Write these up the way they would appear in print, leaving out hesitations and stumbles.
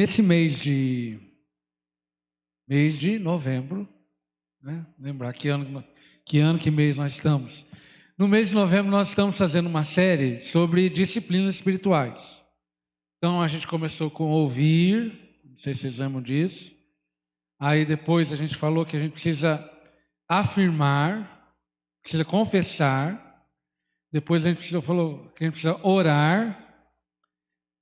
Nesse mês de novembro, né? Lembrar que mês nós estamos. No mês de novembro nós estamos fazendo uma série sobre disciplinas espirituais. Então a gente começou com ouvir, não sei se vocês lembram disso. Aí depois a gente falou que a gente precisa afirmar, precisa confessar. Depois a gente falou que a gente precisa orar.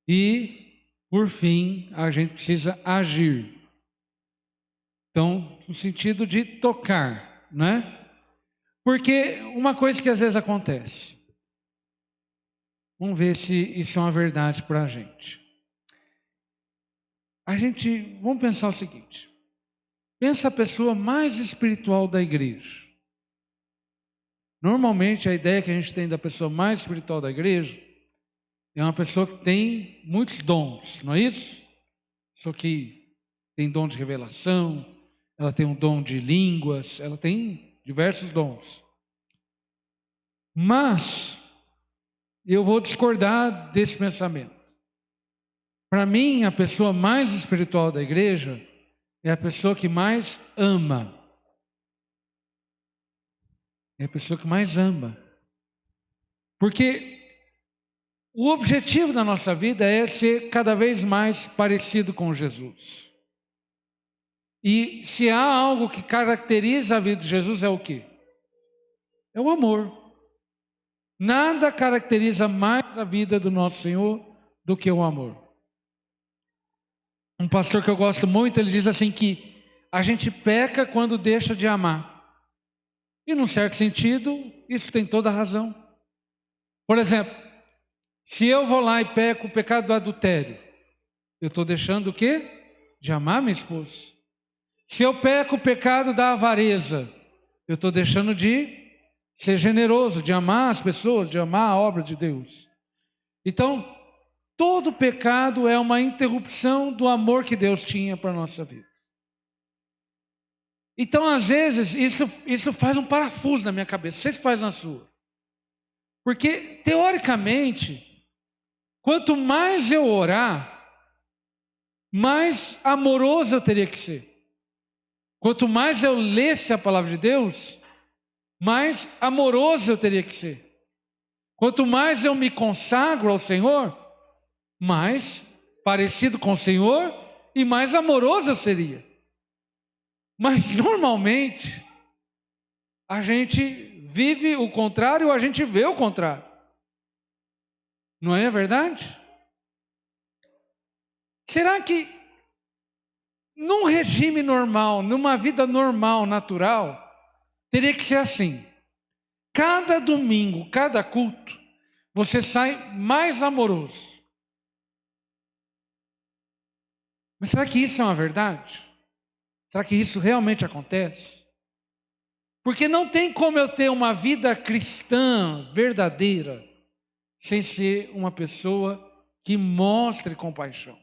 E, por fim, a gente precisa agir. Então, no sentido de tocar, né? Porque uma coisa que às vezes acontece. Vamos ver se isso é uma verdade para a gente. Vamos pensar o seguinte. Pensa a pessoa mais espiritual da igreja. Normalmente a ideia que a gente tem da pessoa mais espiritual da igreja é uma pessoa que tem muitos dons, não é isso? Só que tem dom de revelação, ela tem um dom de línguas, ela tem diversos dons. Mas eu vou discordar desse pensamento. Para mim, a pessoa mais espiritual da igreja é a pessoa que mais ama. É a pessoa que mais ama. Porque o objetivo da nossa vida é ser cada vez mais parecido com Jesus. E se há algo que caracteriza a vida de Jesus é o quê? É o amor. Nada caracteriza mais a vida do nosso Senhor do que o amor. Um pastor que eu gosto muito, ele diz assim que a gente peca quando deixa de amar. E num certo sentido, isso tem toda a razão. Por exemplo, se eu vou lá e peco o pecado do adultério, eu estou deixando o quê? De amar minha esposa. Se eu peco o pecado da avareza, eu estou deixando de ser generoso, de amar as pessoas, de amar a obra de Deus. Então, todo pecado é uma interrupção do amor que Deus tinha para a nossa vida. Então, às vezes, isso faz um parafuso na minha cabeça. Vocês fazem na sua. Porque, teoricamente, quanto mais eu orar, mais amoroso eu teria que ser. Quanto mais eu lesse a palavra de Deus, mais amoroso eu teria que ser. Quanto mais eu me consagro ao Senhor, mais parecido com o Senhor e mais amoroso eu seria. Mas normalmente a gente vive o contrário ou a gente vê o contrário. Não é verdade? Será que num regime normal, numa vida normal, natural, teria que ser assim? Cada domingo, cada culto, você sai mais amoroso. Mas será que isso é uma verdade? Será que isso realmente acontece? Porque não tem como eu ter uma vida cristã verdadeira sem ser uma pessoa que mostre compaixão,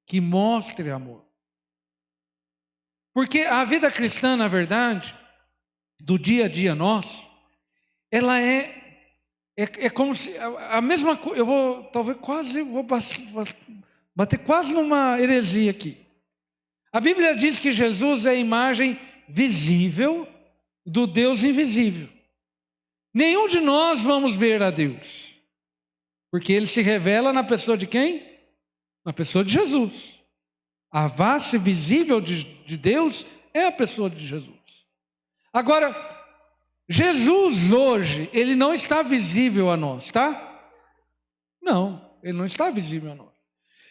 que mostre amor. Porque a vida cristã, na verdade, do dia a dia nosso, ela é como se a mesma coisa. Eu vou bater quase numa heresia aqui. A Bíblia diz que Jesus é a imagem visível do Deus invisível. Nenhum de nós vamos ver a Deus, porque Ele se revela na pessoa de quem? Na pessoa de Jesus. A face visível de Deus é a pessoa de Jesus. Agora, Jesus hoje, Ele não está visível a nós, tá? Não, Ele não está visível a nós.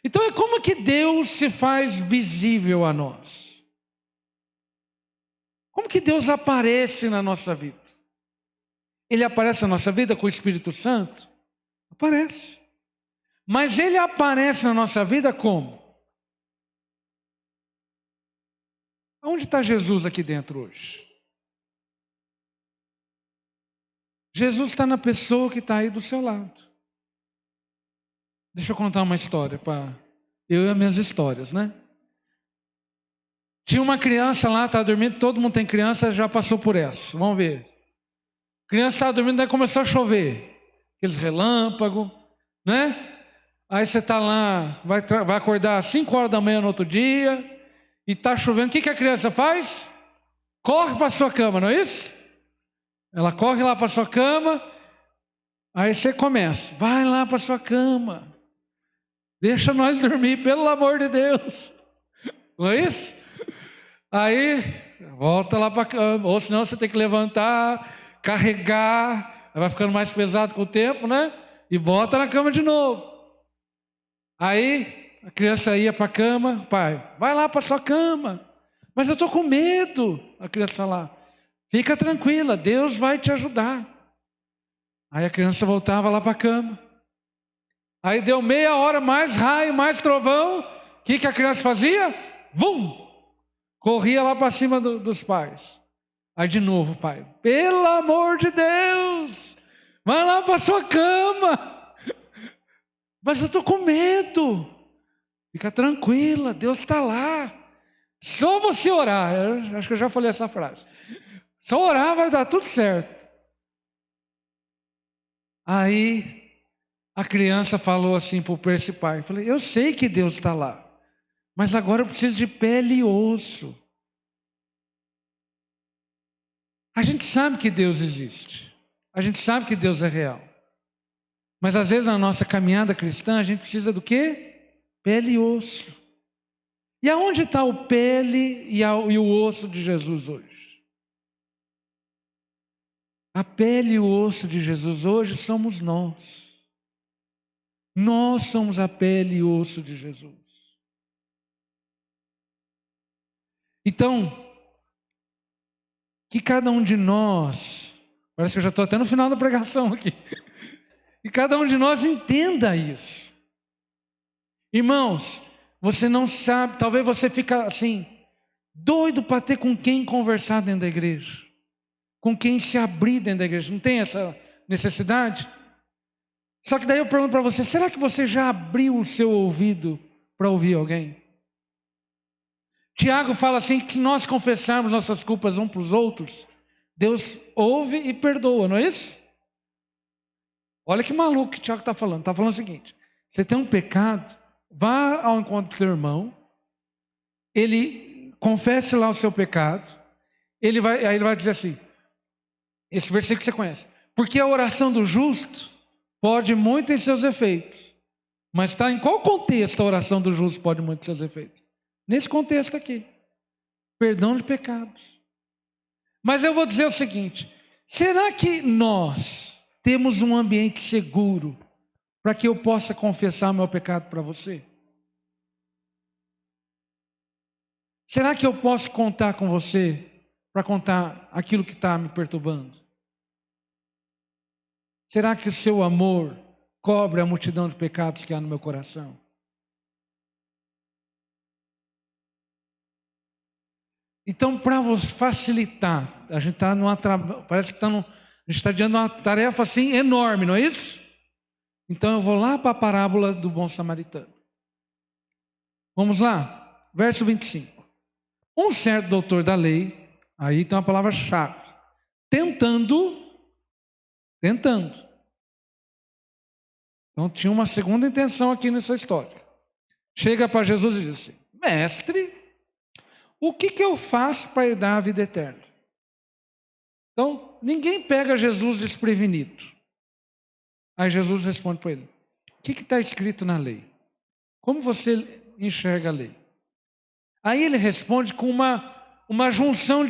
Então é como que Deus se faz visível a nós? Como que Deus aparece na nossa vida? Ele aparece na nossa vida com o Espírito Santo? Aparece. Mas Ele aparece na nossa vida como? Onde está Jesus aqui dentro hoje? Jesus está na pessoa que está aí do seu lado. Deixa eu contar uma história para eu e as minhas histórias, né? Tinha uma criança lá, estava dormindo, todo mundo tem criança, já passou por essa. Vamos ver. A criança estava dormindo, daí começou a chover. Aqueles relâmpagos, né? Aí você está lá, vai acordar às 5 horas da manhã no outro dia, e está chovendo. O que a criança faz? Corre para a sua cama, não é isso? Ela corre lá para a sua cama, aí você começa. Vai lá para a sua cama. Deixa nós dormir, pelo amor de Deus. Não é isso? Aí, volta lá para a cama. Ou senão você tem que levantar, carregar. Vai ficando mais pesado com o tempo, né? E volta na cama de novo. Aí, a criança ia para a cama. Pai, vai lá para a sua cama. Mas eu estou com medo. A criança está lá. Fica tranquila, Deus vai te ajudar. Aí a criança voltava lá para a cama. Aí deu meia hora, mais raio, mais trovão. O que a criança fazia? Vum! Corria lá para cima dos pais. Aí de novo, pai, pelo amor de Deus, vai lá para sua cama. Mas eu estou com medo. Fica tranquila, Deus está lá. Só você orar. Eu acho que eu já falei essa frase. Só orar vai dar tudo certo. Aí a criança falou assim para esse pai. Falei, eu sei que Deus está lá. Mas agora eu preciso de pele e osso. A gente sabe que Deus existe. A gente sabe que Deus é real. Mas às vezes na nossa caminhada cristã a gente precisa do quê? Pele e osso. E aonde está o pele e o osso de Jesus hoje? A pele e o osso de Jesus hoje somos nós. Nós somos a pele e o osso de Jesus. Então, que cada um de nós, parece que eu já estou até no final da pregação aqui, que cada um de nós entenda isso. Irmãos, você não sabe, talvez você fica assim, doido para ter com quem conversar dentro da igreja, com quem se abrir dentro da igreja, não tem essa necessidade? Só que daí eu pergunto para você, será que você já abriu o seu ouvido para ouvir alguém? Tiago fala assim, que se nós confessarmos nossas culpas uns para os outros, Deus ouve e perdoa, não é isso? Olha que maluco que o Tiago está falando. Está falando o seguinte, você tem um pecado, vá ao encontro do seu irmão, ele confesse lá o seu pecado, aí ele vai dizer assim, esse versículo que você conhece, porque a oração do justo pode muito em seus efeitos, mas está em qual contexto a oração do justo pode muito em seus efeitos? Nesse contexto aqui, perdão de pecados. Mas eu vou dizer o seguinte, será que nós temos um ambiente seguro para que eu possa confessar meu pecado para você? Será que eu posso contar com você para contar aquilo que está me perturbando? Será que o seu amor cobre a multidão de pecados que há no meu coração? Então, para facilitar, a gente está parece que a gente está diante de uma tarefa assim enorme, não é isso? Então eu vou lá para a parábola do bom samaritano. Vamos lá, verso 25. Um certo doutor da lei, aí tem uma palavra-chave, tentando. Então tinha uma segunda intenção aqui nessa história. Chega para Jesus e diz assim, mestre, o que eu faço para herdar a vida eterna? Então, ninguém pega Jesus desprevenido. Aí Jesus responde para ele, o que está escrito na lei? Como você enxerga a lei? Aí ele responde com uma junção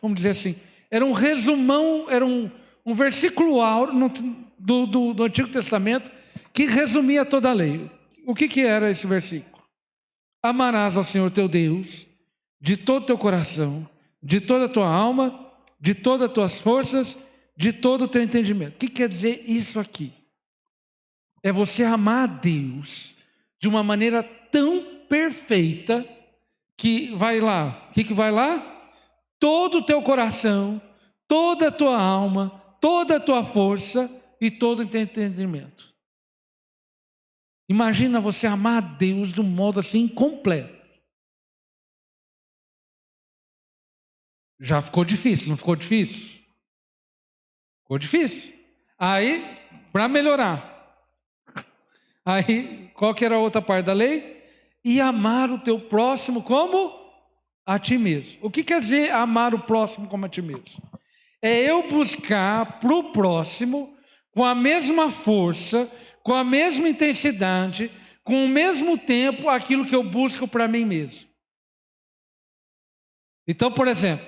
vamos dizer assim, era um resumão, era um versículo áureo do Antigo Testamento que resumia toda a lei. O que era esse versículo? Amarás ao Senhor teu Deus de todo o teu coração, de toda a tua alma, de todas as tuas forças, de todo o teu entendimento. O que quer dizer isso aqui? É você amar a Deus de uma maneira tão perfeita que vai lá. O que vai lá? Todo o teu coração, toda a tua alma, toda a tua força e todo o teu entendimento. Imagina você amar a Deus de um modo assim completo. Já ficou difícil, não ficou difícil? Ficou difícil. Aí, para melhorar, Aí, qual que era a outra parte da lei? E amar o teu próximo como a ti mesmo. O que quer dizer amar o próximo como a ti mesmo? É eu buscar para o próximo com a mesma força, com a mesma intensidade, com o mesmo tempo, aquilo que eu busco para mim mesmo. Então, por exemplo,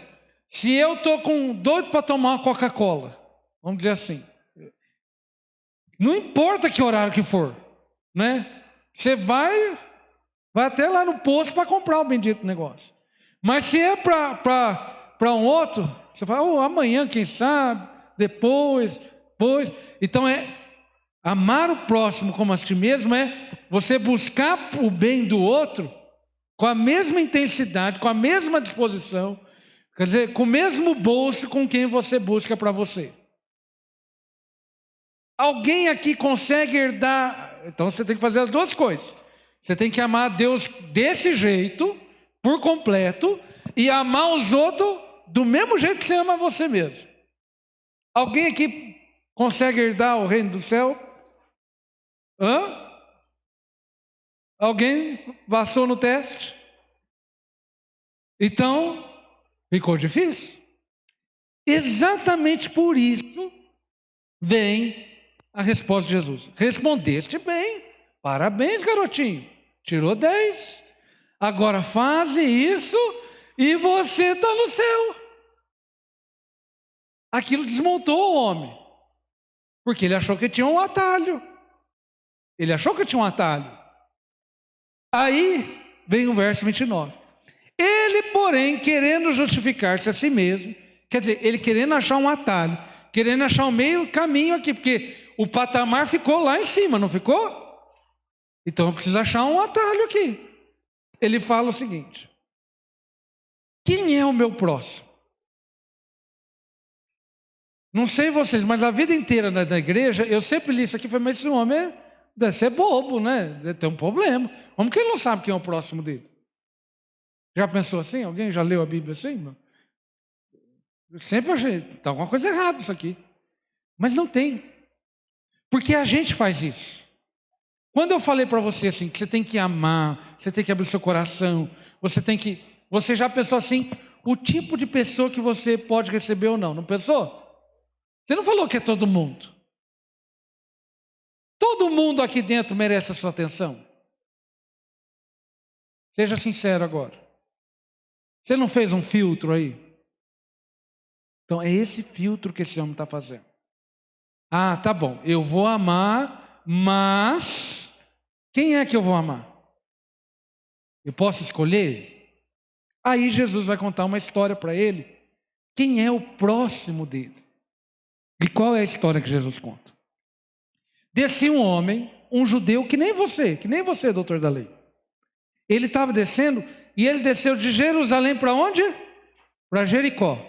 se eu estou doido para tomar uma Coca-Cola, vamos dizer assim, não importa que horário que for, né? Você vai até lá no posto para comprar o bendito negócio. Mas se é para um outro, você fala, oh, amanhã, quem sabe, depois. Então amar o próximo como a si mesmo é você buscar o bem do outro com a mesma intensidade, com a mesma disposição, quer dizer, com o mesmo bolso com quem você busca para você. Alguém aqui consegue herdar? Então você tem que fazer as duas coisas. Você tem que amar a Deus desse jeito, por completo, e amar os outros do mesmo jeito que você ama você mesmo. Alguém aqui consegue herdar o reino do céu? Hã? Alguém passou no teste? Então, ficou difícil. Exatamente por isso vem a resposta de Jesus. Respondeste bem. Parabéns, garotinho. Tirou 10. Agora faze isso e você está no céu. Aquilo desmontou o homem. Porque ele achou que tinha um atalho. Ele achou que tinha um atalho. Aí vem o verso 29. Ele, porém, querendo justificar-se a si mesmo, quer dizer, ele querendo achar um atalho, querendo achar um meio caminho aqui, porque o patamar ficou lá em cima, não ficou? Então eu preciso achar um atalho aqui. Ele fala o seguinte: quem é o meu próximo? Não sei vocês, mas a vida inteira da igreja, eu sempre li isso aqui e falei, mas esse homem deve ser bobo, né? Deve ter um problema. Como que ele não sabe quem é o próximo dele? Já pensou assim? Alguém já leu a Bíblia assim? Eu sempre achei, está alguma coisa errada isso aqui. Mas não tem. Porque a gente faz isso. Quando eu falei para você assim, que você tem que amar, você tem que abrir seu coração, você já pensou assim, o tipo de pessoa que você pode receber ou não? Não pensou? Você não falou que é todo mundo. Todo mundo aqui dentro merece a sua atenção. Seja sincero agora. Você não fez um filtro aí? Então é esse filtro que esse homem está fazendo. Ah, tá bom, eu vou amar, mas quem é que eu vou amar? Eu posso escolher? Aí Jesus vai contar uma história para ele. Quem é o próximo dele? E qual é a história que Jesus conta? Descia um homem, um judeu que nem você, doutor da lei. Ele estava descendo e ele desceu de Jerusalém para onde? Para Jericó.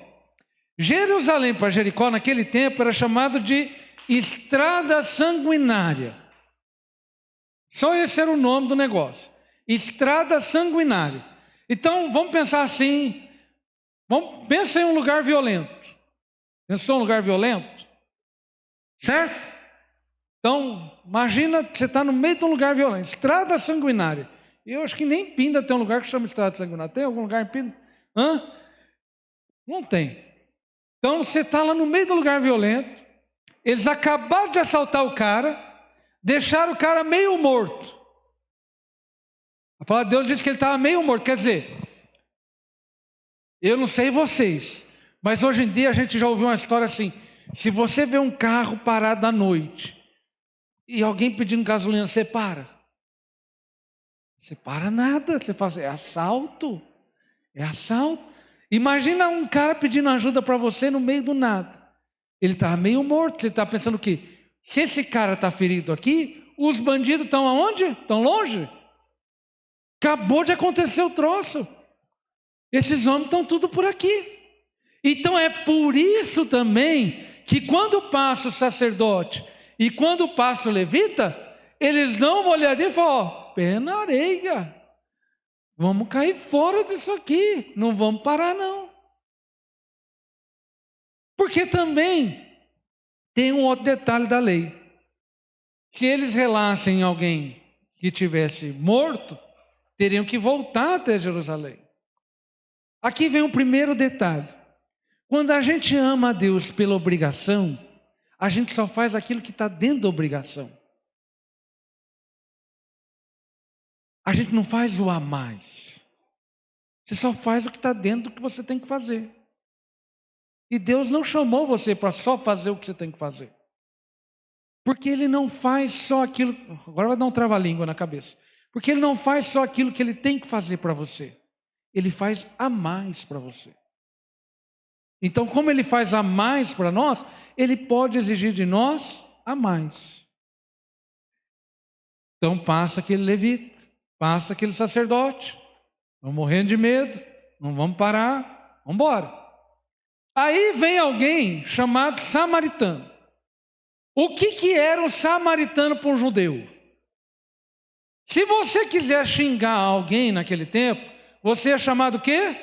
Jerusalém para Jericó naquele tempo era chamado de estrada sanguinária. Só esse era o nome do negócio. Estrada sanguinária. Então vamos pensar assim. Pensa em um lugar violento. Pensou em um lugar violento? Certo? Então, imagina que você está no meio de um lugar violento. Estrada sanguinária. Eu acho que nem Pinda tem um lugar que chama estrada sanguinária. Tem algum lugar em Pinda? Hã? Não tem. Então você está lá no meio de um lugar violento. Eles acabaram de assaltar o cara. Deixaram o cara meio morto. A palavra de Deus diz que ele estava meio morto. Quer dizer, eu não sei vocês, mas hoje em dia a gente já ouviu uma história assim. Se você vê um carro parado à noite e alguém pedindo gasolina, você para? Você para nada. Você fala assim, é assalto. É assalto. Imagina um cara pedindo ajuda para você no meio do nada. Ele estava meio morto. Você está pensando o quê? Se esse cara está ferido aqui, os bandidos estão aonde? Estão longe? Acabou de acontecer o troço. Esses homens estão tudo por aqui. Então é por isso também que quando passa o sacerdote e quando passa o levita, eles dão uma olhadinha e falam, ó, pé na areia. Vamos cair fora disso aqui. Não vamos parar não. Porque também tem um outro detalhe da lei. Se eles relassem em alguém que tivesse morto, teriam que voltar até Jerusalém. Aqui vem o primeiro detalhe. Quando a gente ama a Deus pela obrigação, a gente só faz aquilo que está dentro da obrigação. A gente não faz o a mais. Você só faz o que está dentro do que você tem que fazer. E Deus não chamou você para só fazer o que você tem que fazer. Porque Ele não faz só aquilo... Agora vai dar um trava-língua na cabeça. Porque Ele não faz só aquilo que Ele tem que fazer para você. Ele faz a mais para você. Então, como Ele faz a mais para nós, Ele pode exigir de nós a mais. Então passa aquele levita, passa aquele sacerdote. Estão morrendo de medo, não vamos parar, vamos embora. Aí vem alguém chamado samaritano. O que era um samaritano para um judeu? Se você quiser xingar alguém naquele tempo, você é chamado o quê?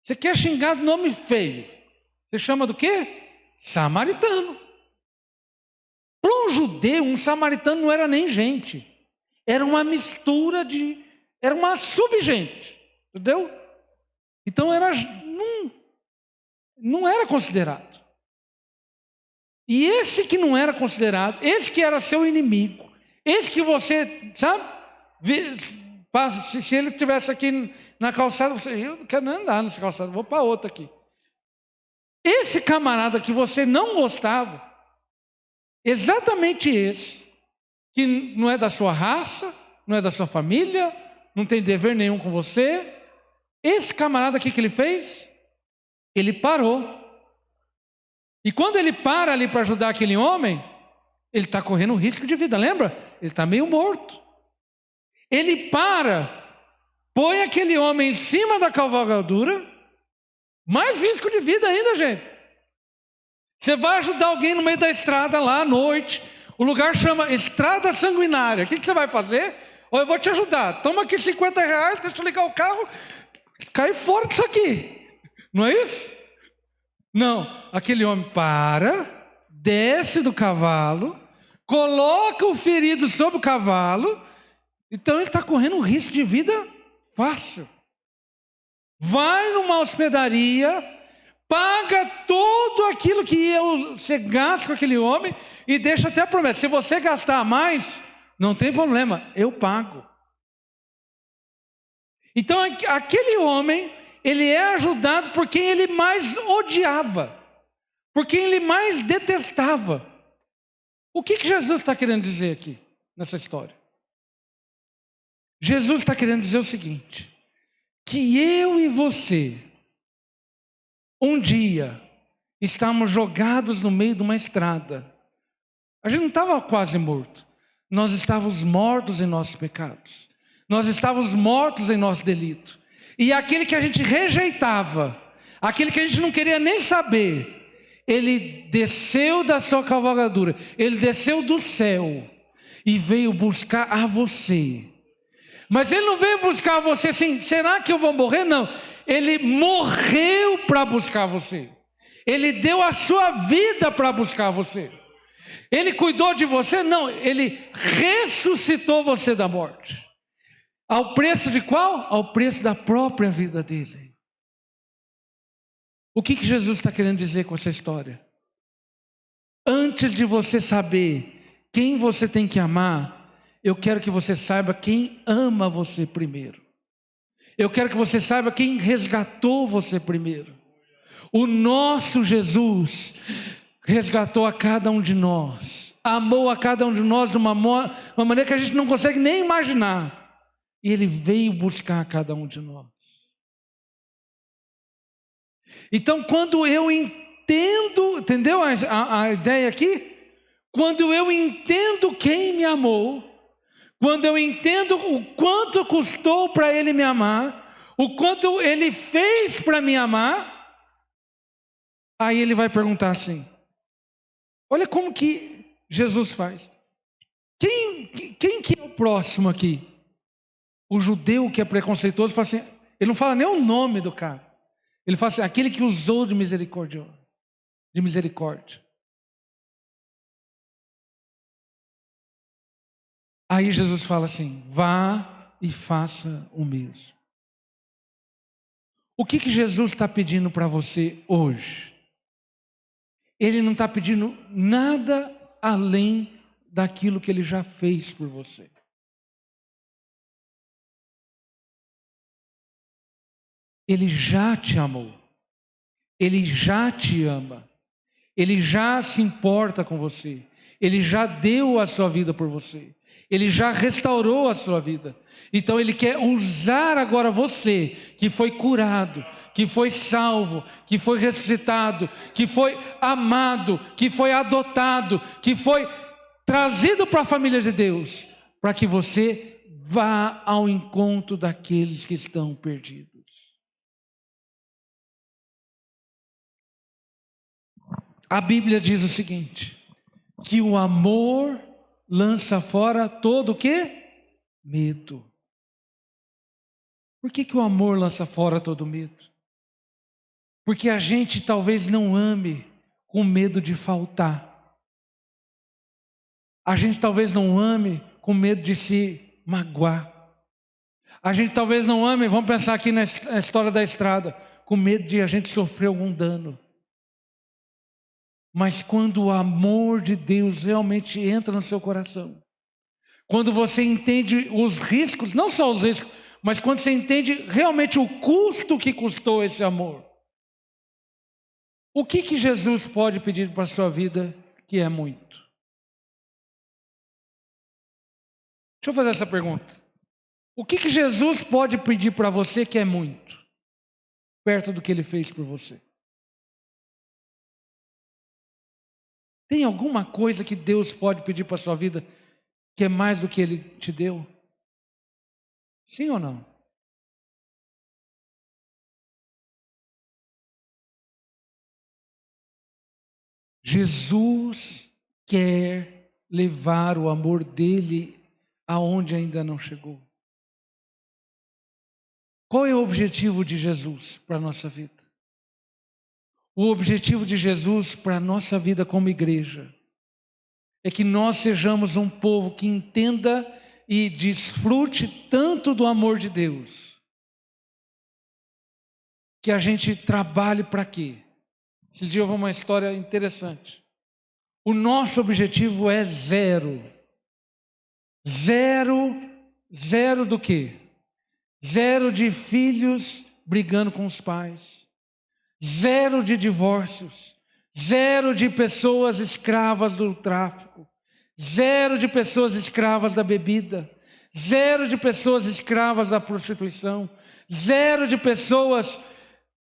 Você quer xingar de nome feio. Você chama do quê? Samaritano. Para um judeu, um samaritano não era nem gente. Era uma mistura de... Era uma subgente. Entendeu? Então não era considerado. E esse que não era considerado, esse que era seu inimigo, esse que você, sabe? Se ele estivesse aqui na calçada, eu não quero nem andar nessa calçada, vou para outra aqui. Esse camarada que você não gostava, exatamente esse, que não é da sua raça, não é da sua família, não tem dever nenhum com você, esse camarada aqui que ele fez, ele parou. E quando ele para ali para ajudar aquele homem, ele está correndo risco de vida, lembra? Ele está meio morto. Ele para, põe aquele homem em cima da cavalgadura, mais risco de vida ainda, gente. Você vai ajudar alguém no meio da estrada lá à noite, o lugar chama Estrada Sanguinária. O que você vai fazer? Eu vou te ajudar, toma aqui R$50, deixa eu ligar o carro, cai fora disso aqui. Não é isso? Não, aquele homem para, desce do cavalo, coloca o ferido sobre o cavalo, então ele está correndo um risco de vida fácil. Vai numa hospedaria, paga tudo aquilo que você gasta com aquele homem e deixa até a promessa. Se você gastar mais, não tem problema, eu pago. Então aquele homem, ele é ajudado por quem ele mais odiava, por quem ele mais detestava. O que Jesus está querendo dizer aqui, nessa história? Jesus está querendo dizer o seguinte, que eu e você, um dia, estávamos jogados no meio de uma estrada. A gente não estava quase morto, nós estávamos mortos em nossos pecados, nós estávamos mortos em nosso delito. E aquele que a gente rejeitava, aquele que a gente não queria nem saber, ele desceu da sua cavalgadura, ele desceu do céu e veio buscar a você. Mas ele não veio buscar você assim, será que eu vou morrer? Não, ele morreu para buscar você. Ele deu a sua vida para buscar você. Ele cuidou de você? Não, ele ressuscitou você da morte. Ao preço de qual? Ao preço da própria vida dele. O que Jesus está querendo dizer com essa história? Antes de você saber quem você tem que amar, eu quero que você saiba quem ama você primeiro. Eu quero que você saiba quem resgatou você primeiro. O nosso Jesus resgatou a cada um de nós. Amou a cada um de nós de uma maneira que a gente não consegue nem imaginar. E Ele veio buscar a cada um de nós. Então, quando eu entendo, entendeu a ideia aqui? Quando eu entendo quem me amou, quando eu entendo o quanto custou para Ele me amar, o quanto Ele fez para me amar, aí Ele vai perguntar assim, olha como que Jesus faz. Quem que é o próximo aqui? O judeu que é preconceituoso fala assim, ele não fala nem o nome do cara. Ele fala assim, aquele que usou de misericórdia. Aí Jesus fala assim: vá e faça o mesmo. O que Jesus está pedindo para você hoje? Ele não está pedindo nada além daquilo que Ele já fez por você. Ele já te amou. Ele já te ama. Ele já se importa com você. Ele já deu a sua vida por você. Ele já restaurou a sua vida. Então Ele quer usar agora você, que foi curado, que foi salvo, que foi ressuscitado, que foi amado, que foi adotado, que foi trazido para a família de Deus, para que você vá ao encontro daqueles que estão perdidos. A Bíblia diz o seguinte, que o amor lança fora todo o quê? Medo. Por que o amor lança fora todo medo? Porque a gente talvez não ame com medo de faltar. A gente talvez não ame com medo de se magoar. A gente talvez não ame, vamos pensar aqui na história da estrada, com medo de a gente sofrer algum dano. Mas quando o amor de Deus realmente entra no seu coração, quando você entende os riscos, não só os riscos, mas quando você entende realmente o custo que custou esse amor, o que Jesus pode pedir para a sua vida que é muito? Deixa eu fazer essa pergunta. O que Jesus pode pedir para você que é muito, perto do que Ele fez por você? Tem alguma coisa que Deus pode pedir para a sua vida que é mais do que Ele te deu? Sim ou não? Jesus quer levar o amor dele aonde ainda não chegou. Qual é o objetivo de Jesus para a nossa vida? O objetivo de Jesus para a nossa vida como igreja é que nós sejamos um povo que entenda e desfrute tanto do amor de Deus, que a gente trabalhe para quê? Esse dia eu vou uma história interessante. O nosso objetivo é zero. Zero do quê? Zero de filhos brigando com os pais. Zero de divórcios. Zero de pessoas escravas do tráfico. Zero de pessoas escravas da bebida. Zero de pessoas escravas da prostituição. Zero de pessoas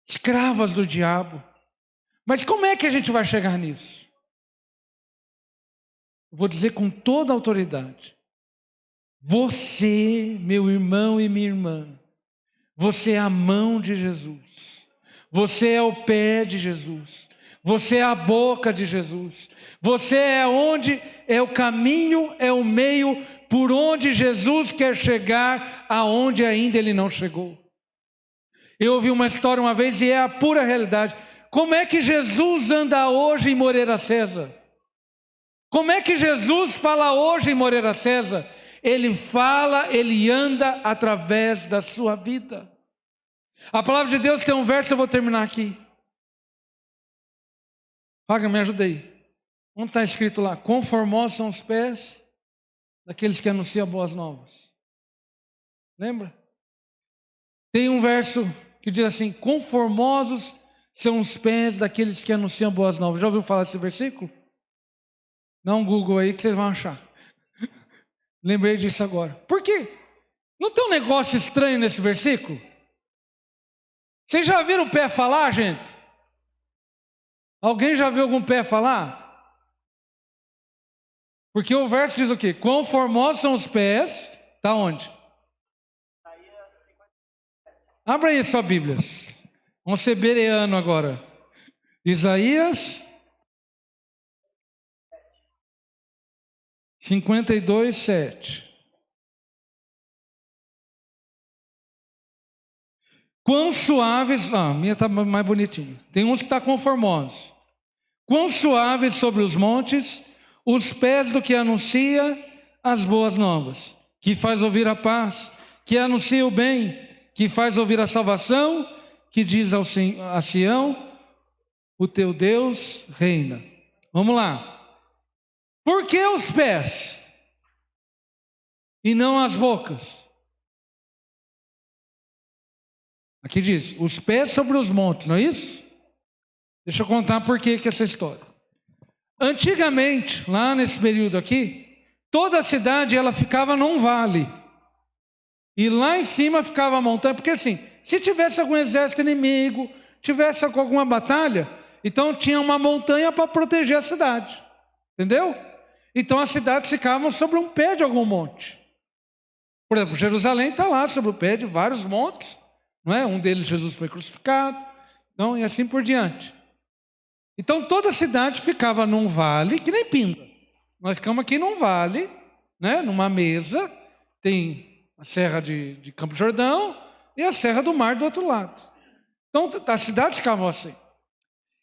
escravas do diabo. Mas como é que a gente vai chegar nisso? Vou dizer com toda a autoridade. Você, meu irmão e minha irmã, você é a mão de Jesus. Você é o pé de Jesus. Você é a boca de Jesus. Você é onde é o caminho, é o meio por onde Jesus quer chegar aonde ainda Ele não chegou. Eu ouvi uma história uma vez e é a pura realidade. Como é que Jesus anda hoje em Moreira César? Como é que Jesus fala hoje em Moreira César? Ele fala, Ele anda através da sua vida. A palavra de Deus tem um verso, eu vou terminar aqui. Wagner, me ajuda aí. Onde está escrito lá? Quão formosos são os pés daqueles que anunciam boas novas. Lembra? Tem um verso que diz assim: quão formosos são os pés daqueles que anunciam boas novas. Já ouviu falar desse versículo? Dá um Google aí que vocês vão achar. Lembrei disso agora. Por quê? Não tem um negócio estranho nesse versículo? Vocês já viram o pé falar, gente? Alguém já viu algum pé falar? Porque o verso diz o quê? Quão formosos são os pés. Está onde? Abra aí sua Bíblia. Vamos ser bereano agora. Isaías 52, 7. Quão suaves, a minha está mais bonitinha. Tem uns que está conformosos. Quão suaves sobre os montes, os pés do que anuncia as boas novas, que faz ouvir a paz, que anuncia o bem, que faz ouvir a salvação, que diz a Sião, o teu Deus reina. Vamos lá. Por que os pés e não as bocas? Aqui diz, os pés sobre os montes, não é isso? Deixa eu contar por que essa história. Antigamente, lá nesse período aqui, toda a cidade ela ficava num vale. E lá em cima ficava a montanha, porque assim, se tivesse algum exército inimigo, tivesse alguma batalha, então tinha uma montanha para proteger a cidade. Entendeu? Então as cidades ficavam sobre um pé de algum monte. Por exemplo, Jerusalém está lá sobre o pé de vários montes, não é? Um deles Jesus foi crucificado, então, e assim por diante. Então toda a cidade ficava num vale, que nem Pinda. Nós ficamos aqui num vale, né? Numa mesa, tem a Serra de Campo Jordão e a Serra do Mar do outro lado. Então as cidades ficavam assim.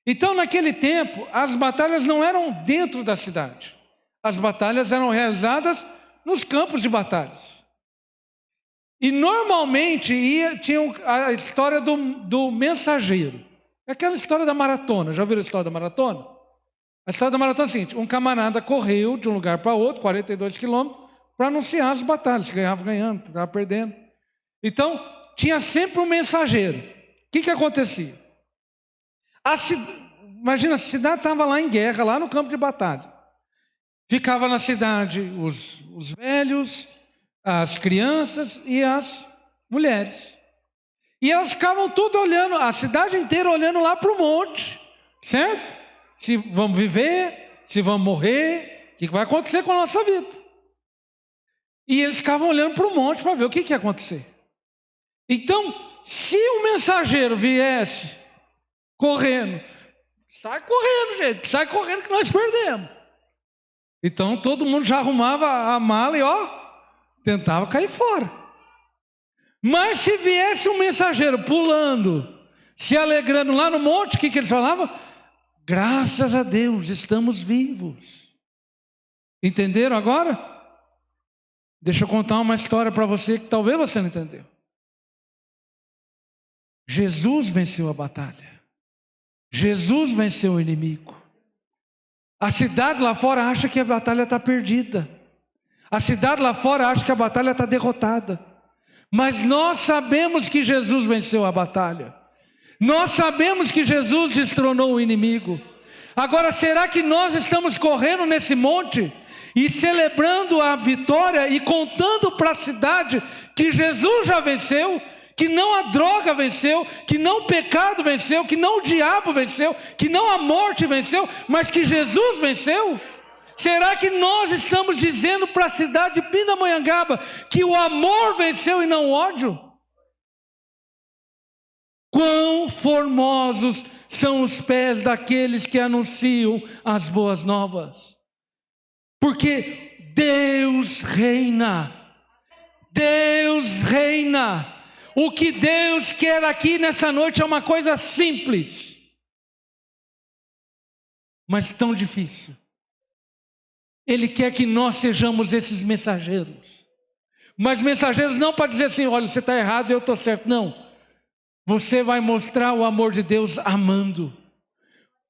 Então naquele tempo, as batalhas não eram dentro da cidade. As batalhas eram realizadas nos campos de batalhas. E normalmente tinha a história do mensageiro. É aquela história da maratona. Já ouviram a história da maratona? A história da maratona é a seguinte: um camarada correu de um lugar para outro, 42 quilômetros, para anunciar as batalhas. Se ganhava ganhando, se ganhava perdendo. Então, tinha sempre um mensageiro. O que acontecia? Imagina, a cidade estava lá em guerra, lá no campo de batalha. Ficava na cidade os velhos, as crianças e as mulheres. E elas ficavam tudo olhando, a cidade inteira olhando lá para o monte, certo? Se vamos viver, se vamos morrer, o que vai acontecer com a nossa vida. E eles ficavam olhando para o monte para ver o que ia acontecer. Então, se o mensageiro viesse correndo, sai correndo, gente, sai correndo que nós perdemos. Então todo mundo já arrumava a mala e tentava cair fora. Mas se viesse um mensageiro pulando, se alegrando lá no monte, o que eles falavam? Graças a Deus, estamos vivos. Entenderam agora? Deixa eu contar uma história para você que talvez você não entendeu. Jesus venceu a batalha. Jesus venceu o inimigo. A cidade lá fora acha que a batalha está perdida. A cidade lá fora acha que a batalha está derrotada. Mas nós sabemos que Jesus venceu a batalha. Nós sabemos que Jesus destronou o inimigo. Agora, será que nós estamos correndo nesse monte e celebrando a vitória e contando para a cidade que Jesus já venceu? Que não a droga venceu, que não o pecado venceu, que não o diabo venceu, que não a morte venceu, mas que Jesus venceu? Será que nós estamos dizendo para a cidade de Pindamonhangaba que o amor venceu e não o ódio? Quão formosos são os pés daqueles que anunciam as boas novas. Porque Deus reina. Deus reina. O que Deus quer aqui nessa noite é uma coisa simples, mas tão difícil. Ele quer que nós sejamos esses mensageiros. Mas mensageiros não para dizer assim, olha, você está errado e eu estou certo. Não. Você vai mostrar o amor de Deus amando.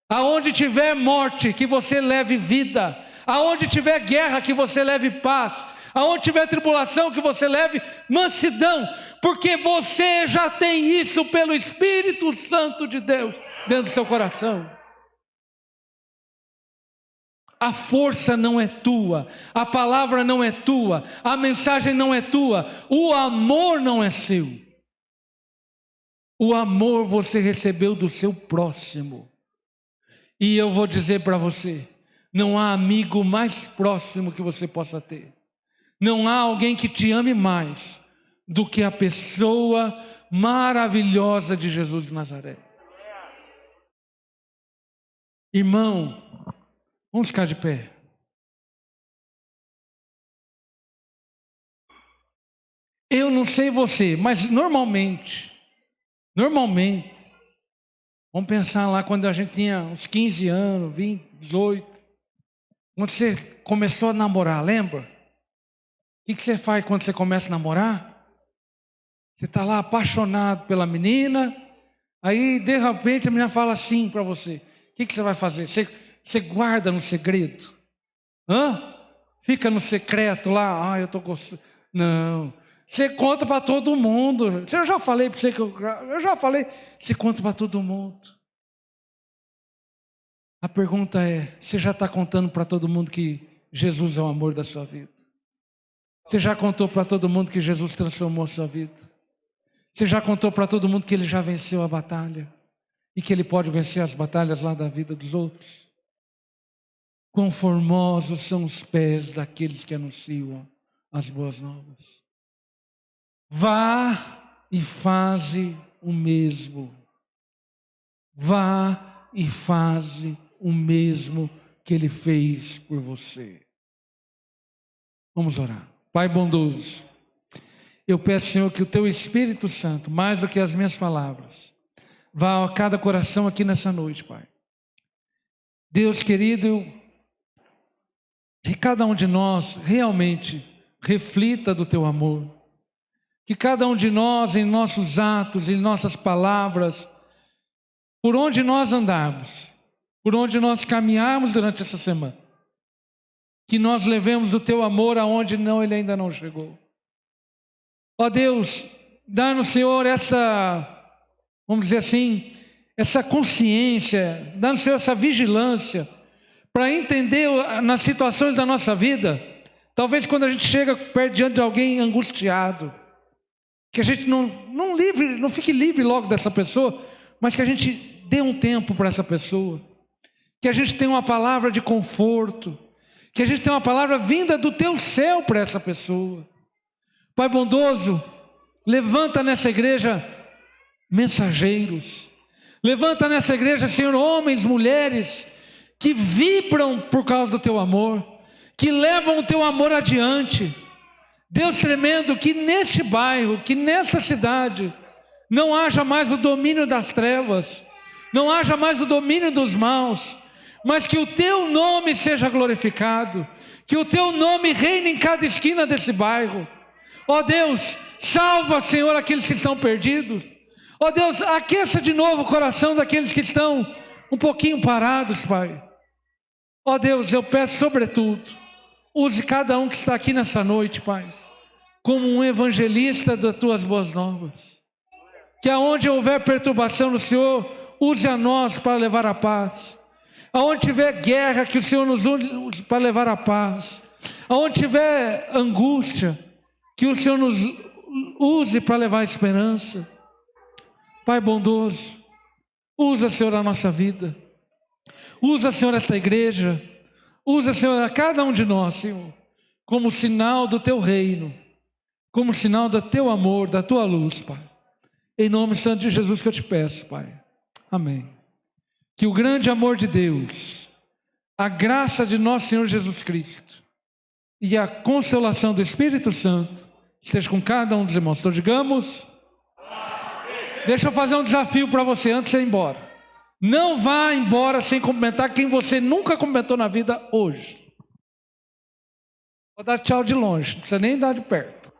Aonde tiver morte, que você leve vida. Aonde tiver guerra, que você leve paz. Aonde tiver tribulação, que você leve mansidão. Porque você já tem isso pelo Espírito Santo de Deus dentro do seu coração. A força não é tua, a palavra não é tua, a mensagem não é tua, o amor não é seu. O amor você recebeu do seu próximo. E eu vou dizer para você, não há amigo mais próximo que você possa ter. Não há alguém que te ame mais do que a pessoa maravilhosa de Jesus de Nazaré. Irmão, vamos ficar de pé. Eu não sei você, mas normalmente, vamos pensar lá quando a gente tinha uns 15 anos, 20, 18, quando você começou a namorar, lembra? que você faz quando você começa a namorar? Você está lá apaixonado pela menina, aí de repente a menina fala assim para você. O que você vai fazer? Você guarda no segredo? Fica no secreto lá, eu estou gostando. Não, você conta para todo mundo. Eu já falei para você que eu já falei, você conta para todo mundo. A pergunta é, você já está contando para todo mundo que Jesus é o amor da sua vida? Você já contou para todo mundo que Jesus transformou a sua vida? Você já contou para todo mundo que Ele já venceu a batalha? E que Ele pode vencer as batalhas lá da vida dos outros? Quão formosos são os pés daqueles que anunciam as boas novas. Vá e faze o mesmo. Vá e faze o mesmo que Ele fez por você. Vamos orar. Pai bondoso, eu peço, Senhor, que o Teu Espírito Santo, mais do que as minhas palavras, vá a cada coração aqui nessa noite, Pai. Deus querido, que cada um de nós realmente reflita do Teu amor. Que cada um de nós, em nossos atos, em nossas palavras, por onde nós andarmos, por onde nós caminharmos durante essa semana, que nós levemos o Teu amor aonde Ele ainda não chegou. Ó Deus, dá-nos, Senhor, vamos dizer assim, essa consciência, dá-nos, Senhor, essa vigilância, para entender nas situações da nossa vida, talvez quando a gente chega perto diante de alguém angustiado, que a gente não fique livre logo dessa pessoa, mas que a gente dê um tempo para essa pessoa, que a gente tenha uma palavra de conforto, que a gente tenha uma palavra vinda do Teu céu para essa pessoa. Pai bondoso, levanta nessa igreja mensageiros, levanta nessa igreja, Senhor, homens, mulheres, que vibram por causa do Teu amor, que levam o Teu amor adiante. Deus tremendo, que neste bairro, que nesta cidade, não haja mais o domínio das trevas, não haja mais o domínio dos maus, mas que o Teu nome seja glorificado, que o Teu nome reine em cada esquina desse bairro. Ó Deus, salva, Senhor, aqueles que estão perdidos. Ó Deus, aqueça de novo o coração daqueles que estão um pouquinho parados, Pai. Ó Deus, eu peço sobretudo, use cada um que está aqui nessa noite, Pai, como um evangelista das Tuas boas novas. Que aonde houver perturbação no Senhor, use a nós para levar a paz. Aonde tiver guerra, que o Senhor nos use para levar a paz. Aonde tiver angústia, que o Senhor nos use para levar a esperança. Pai bondoso, usa, Senhor, a nossa vida. Usa, Senhor, esta igreja. Usa, Senhor, a cada um de nós, Senhor, como sinal do Teu reino, como sinal do Teu amor, da Tua luz, Pai. Em nome santo de Jesus que eu te peço, Pai. Amém. Que o grande amor de Deus, a graça de nosso Senhor Jesus Cristo e a consolação do Espírito Santo esteja com cada um dos irmãos. Então digamos, deixa eu fazer um desafio para você antes de ir embora. Não vá embora sem cumprimentar quem você nunca cumprimentou na vida hoje. Vou dar tchau de longe, não precisa nem dar de perto.